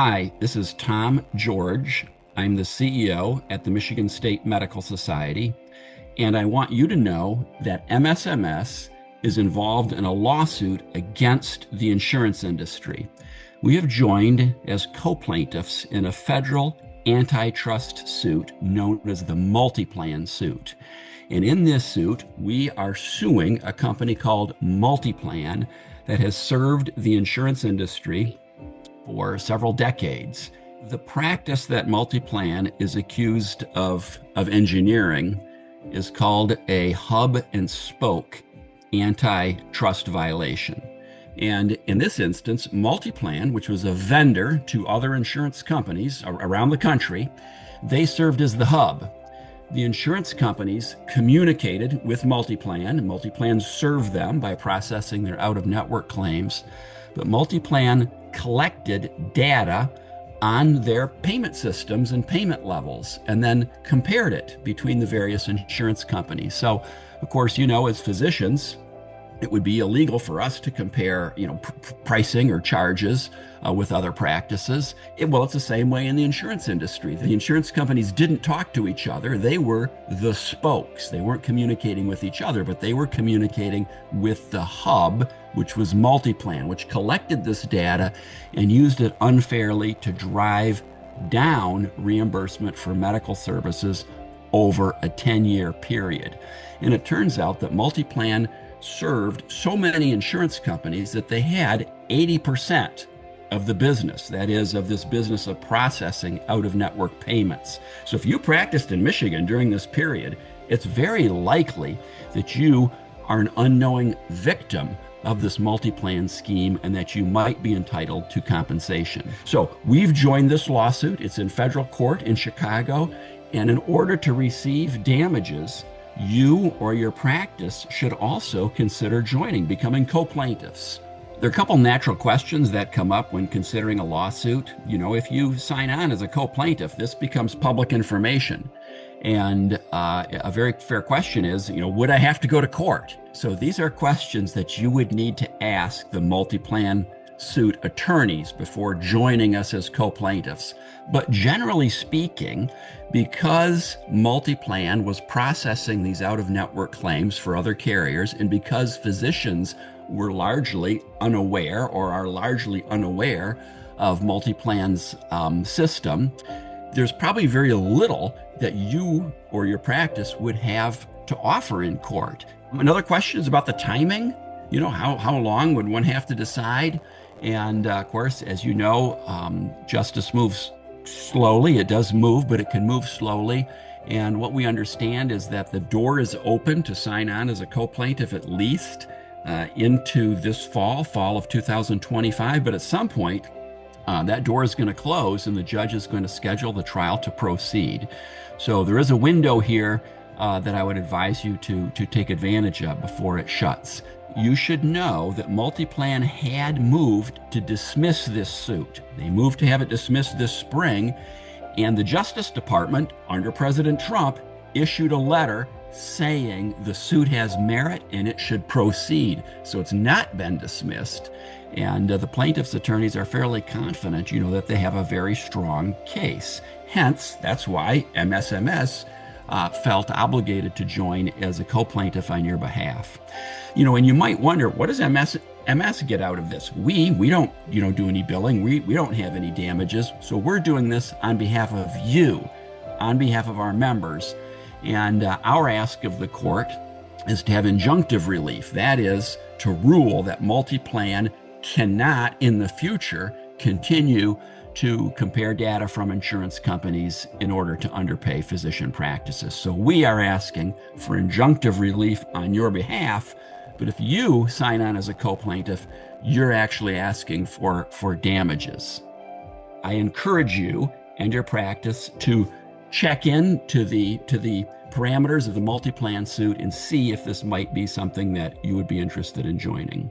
Hi, this is Tom George. I'm the CEO at the Michigan State Medical Society, and I want you to know that MSMS is involved in a lawsuit against the insurance industry. We have joined as co-plaintiffs in a federal antitrust suit known as the MultiPlan suit. And in this suit, we are suing a company called MultiPlan that has served the insurance industry for several decades. The practice that MultiPlan is accused of engineering is called a hub and spoke antitrust violation. And in this instance, MultiPlan, which was a vendor to other insurance companies around the country, they served as the hub. The insurance companies communicated with MultiPlan, and MultiPlan served them by processing their out-of-network claims. But MultiPlan collected data on their payment systems and payment levels, and then compared it between the various insurance companies. So, of course, as physicians, it would be illegal for us to compare, pricing or charges with other practices. It's the same way in the insurance industry. The insurance companies didn't talk to each other. They were the spokes. They weren't communicating with each other, but they were communicating with the hub, which was MultiPlan, which collected this data and used it unfairly to drive down reimbursement for medical services over a 10-year period. And it turns out that MultiPlan served so many insurance companies that they had 80% of the business, that is, of this business of processing out-of-network payments. So if you practiced in Michigan during this period, it's very likely that you are an unknowing victim of this MultiPlan scheme and that you might be entitled to compensation. So we've joined this lawsuit. It's in federal court in Chicago. And in order to receive damages, you or your practice should also consider becoming co-plaintiffs. There are a couple natural questions that come up when considering a lawsuit. If you sign on as a co-plaintiff, this becomes public information. And a very fair question is, would I have to go to court? So these are questions that you would need to ask the MultiPlan suit attorneys before joining us as co-plaintiffs. But generally speaking, because MultiPlan was processing these out-of-network claims for other carriers, and because physicians were largely unaware or are largely unaware of MultiPlan's system, there's probably very little that you or your practice would have to offer in court. Another question is about the timing. How long would one have to decide? And of course, as you know, justice moves slowly. It does move, but it can move slowly. And what we understand is that the door is open to sign on as a co-plaintiff at least into this fall of 2025. But at some point, that door is going to close and the judge is going to schedule the trial to proceed. So there is a window here that I would advise you to take advantage of before it shuts. You should know that MultiPlan had moved to dismiss this suit. They moved to have it dismissed this spring, and the Justice Department, under President Trump, issued a letter saying the suit has merit and it should proceed. So it's not been dismissed, and the plaintiff's attorneys are fairly confident, that they have a very strong case. Hence, that's why MSMS felt obligated to join as a co-plaintiff on your behalf. And you might wonder, what does MS get out of this? We don't, do any billing. We don't have any damages. So we're doing this on behalf of you, on behalf of our members. And our ask of the court is to have injunctive relief. That is, to rule that MultiPlan cannot, in the future, continue to compare data from insurance companies in order to underpay physician practices. So we are asking for injunctive relief on your behalf, but if you sign on as a co-plaintiff, you're actually asking for damages. I encourage you and your practice to check in to the parameters of the MultiPlan suit and see if this might be something that you would be interested in joining.